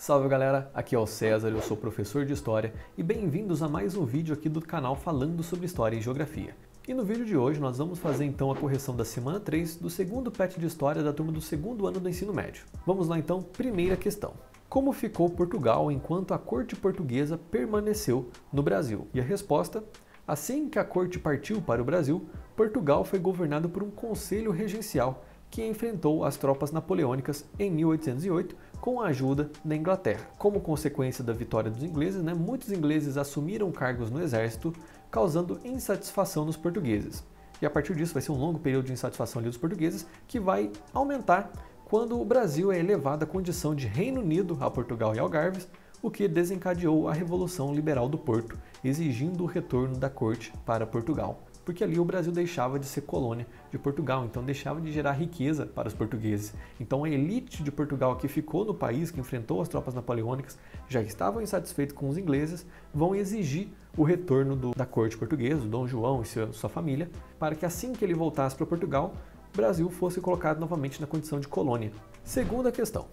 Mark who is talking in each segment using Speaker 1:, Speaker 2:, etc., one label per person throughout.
Speaker 1: Salve galera, aqui é o César, eu sou professor de História e bem-vindos a mais um vídeo aqui do canal falando sobre História e Geografia. E no vídeo de hoje nós vamos fazer então a correção da semana 3 do segundo PET de História da turma do segundo ano do ensino médio. Vamos lá então, primeira questão. Como ficou Portugal enquanto a corte portuguesa permaneceu no Brasil? E a resposta: assim que a corte partiu para o Brasil, Portugal foi governado por um conselho regencial que enfrentou as tropas napoleônicas em 1808 com a ajuda da Inglaterra. Como consequência da vitória dos ingleses, muitos ingleses assumiram cargos no exército, causando insatisfação nos portugueses. E a partir disso vai ser um longo período de insatisfação ali dos portugueses, que vai aumentar quando o Brasil é elevado à condição de Reino Unido a Portugal e Algarves, o que desencadeou a Revolução Liberal do Porto, exigindo o retorno da corte para Portugal. Porque ali o Brasil deixava de ser colônia de Portugal, então deixava de gerar riqueza para os portugueses. Então a elite de Portugal que ficou no país, que enfrentou as tropas napoleônicas, já estavam insatisfeitos com os ingleses, vão exigir o retorno da corte portuguesa, do Dom João e sua família, para que assim que ele voltasse para Portugal, o Brasil fosse colocado novamente na condição de colônia. Segunda questão: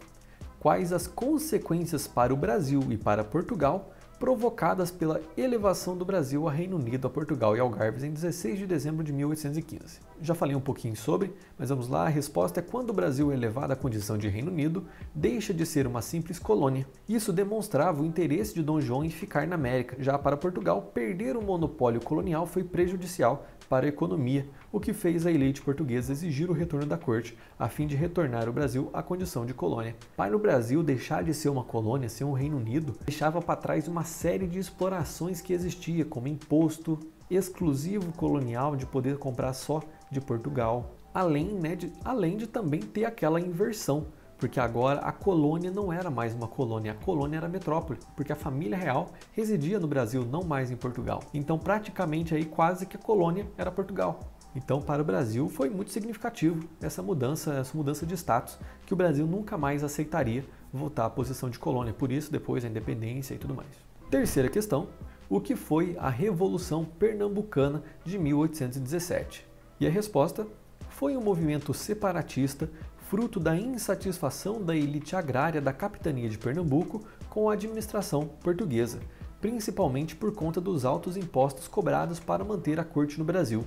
Speaker 1: quais as consequências para o Brasil e para Portugal provocadas pela elevação do Brasil a Reino Unido, a Portugal e Algarves em 16 de dezembro de 1815. Já falei um pouquinho sobre, mas vamos lá, a resposta é: quando o Brasil é elevado à condição de Reino Unido, deixa de ser uma simples colônia. Isso demonstrava o interesse de Dom João em ficar na América. Já para Portugal, perder o monopólio colonial foi prejudicial para a economia, o que fez a elite portuguesa exigir o retorno da corte, a fim de retornar o Brasil à condição de colônia. Para o Brasil deixar de ser uma colônia, ser um Reino Unido, deixava para trás uma série de explorações que existia, como imposto exclusivo colonial de poder comprar só de Portugal, além de também ter aquela inversão, porque agora a colônia não era mais uma colônia, a colônia era a metrópole, porque a família real residia no Brasil, não mais em Portugal. Então praticamente aí quase que a colônia era Portugal. Então para o Brasil foi muito significativo essa mudança de status, que o Brasil nunca mais aceitaria voltar à posição de colônia, por isso depois a independência e tudo mais. Terceira questão: o que foi a Revolução Pernambucana de 1817? E a resposta: foi um movimento separatista fruto da insatisfação da elite agrária da capitania de Pernambuco com a administração portuguesa, principalmente por conta dos altos impostos cobrados para manter a corte no Brasil.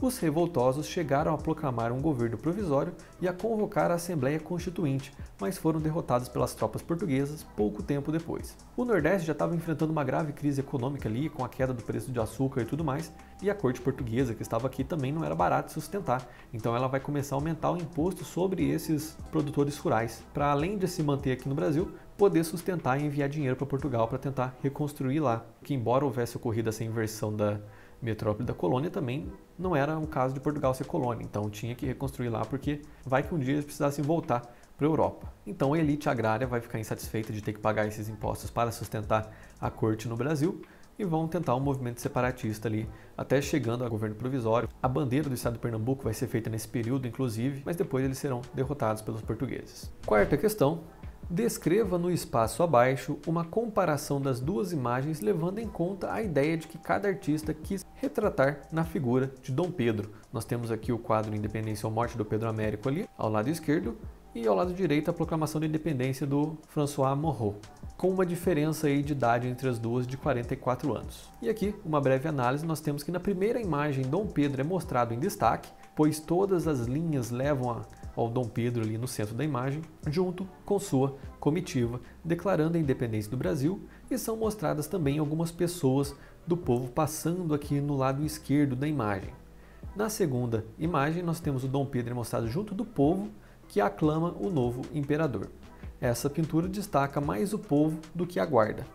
Speaker 1: Os revoltosos chegaram a proclamar um governo provisório e a convocar a Assembleia Constituinte, mas foram derrotados pelas tropas portuguesas pouco tempo depois. O Nordeste já estava enfrentando uma grave crise econômica ali, com a queda do preço de açúcar e tudo mais, e a corte portuguesa que estava aqui também não era barato de sustentar, então ela vai começar a aumentar o imposto sobre esses produtores rurais, para além de se manter aqui no Brasil, poder sustentar e enviar dinheiro para Portugal para tentar reconstruir lá. Que embora houvesse ocorrido essa inversão da metrópole da colônia, também não era o caso de Portugal ser colônia, então tinha que reconstruir lá porque vai que um dia eles precisassem voltar para a Europa. Então a elite agrária vai ficar insatisfeita de ter que pagar esses impostos para sustentar a corte no Brasil e vão tentar um movimento separatista ali, até chegando ao governo provisório. A bandeira do estado de Pernambuco vai ser feita nesse período, inclusive, mas depois eles serão derrotados pelos portugueses. Quarta questão: descreva no espaço abaixo uma comparação das duas imagens, levando em conta a ideia de que cada artista quis retratar na figura de Dom Pedro. Nós temos aqui o quadro Independência ou Morte do Pedro Américo ali, ao lado esquerdo, e ao lado direito a proclamação da independência do François Morreau, com uma diferença aí de idade entre as duas de 44 anos. E aqui, uma breve análise, nós temos que na primeira imagem Dom Pedro é mostrado em destaque, pois todas as linhas levam ao Dom Pedro ali no centro da imagem, junto com sua comitiva, declarando a independência do Brasil, e são mostradas também algumas pessoas do povo passando aqui no lado esquerdo da imagem. Na segunda imagem, nós temos o Dom Pedro mostrado junto do povo, que aclama o novo imperador. Essa pintura destaca mais o povo do que a guarda.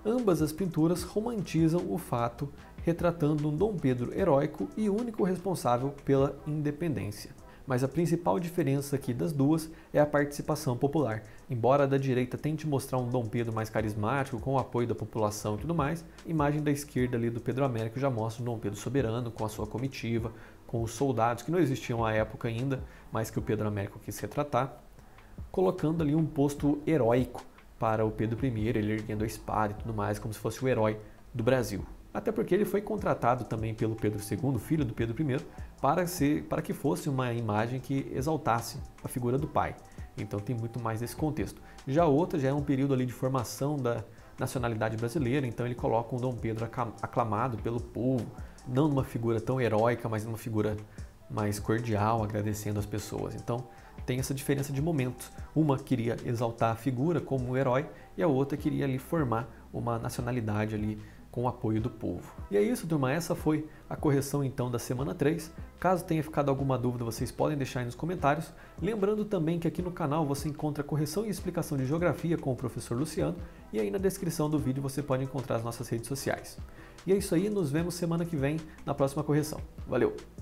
Speaker 1: Ambas as pinturas romantizam o fato, retratando um Dom Pedro heróico e único responsável pela independência. Mas a principal diferença aqui das duas é a participação popular. Embora a da direita tente mostrar um Dom Pedro mais carismático, com o apoio da população e tudo mais, a imagem da esquerda ali do Pedro Américo já mostra um Dom Pedro soberano, com a sua comitiva, com os soldados que não existiam à época ainda, mas que o Pedro Américo quis retratar, colocando ali um posto heróico para o Pedro I, ele erguendo a espada e tudo mais, como se fosse o herói do Brasil. Até porque ele foi contratado também pelo Pedro II, filho do Pedro I, para que fosse uma imagem que exaltasse a figura do pai. Então tem muito mais esse contexto. Já a outra já é um período ali de formação da nacionalidade brasileira, então ele coloca um Dom Pedro aclamado pelo povo, não numa figura tão heróica, mas numa figura mais cordial, agradecendo as pessoas. Então tem essa diferença de momentos. Uma queria exaltar a figura como um herói e a outra queria ali formar uma nacionalidade ali com o apoio do povo. E é isso, turma, essa foi a correção então da semana 3. Caso tenha ficado alguma dúvida, vocês podem deixar aí nos comentários. Lembrando também que aqui no canal você encontra correção e explicação de geografia com o professor Luciano, e aí na descrição do vídeo você pode encontrar as nossas redes sociais. E é isso aí, nos vemos semana que vem na próxima correção. Valeu!